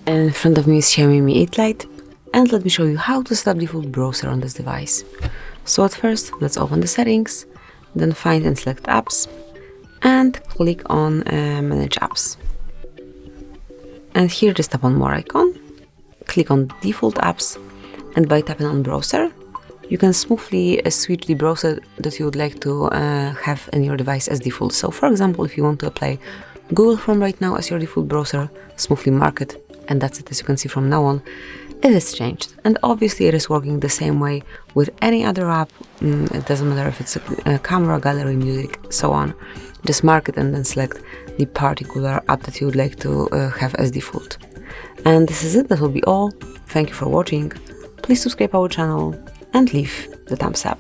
In front of me is XIAOMI Mi Lite, and let me show you how to set up default browser on this device. So at first, let's open the settings, then find and select apps, and click on manage apps. And here just tap on more icon, click on default apps, and by tapping on browser, you can smoothly switch the browser that you would like to have in your device as default. So for example, if you want to apply Google Chrome right now as your default browser, smoothly mark it, and that's it. As you can see from now on, it is changed. And obviously it is working the same way with any other app. It doesn't matter if it's a camera, gallery, music, so on. Just mark it and then select the particular app that you would like to have as default. And this is it. That will be all. Thank you for watching. Please subscribe our channel and leave the thumbs up.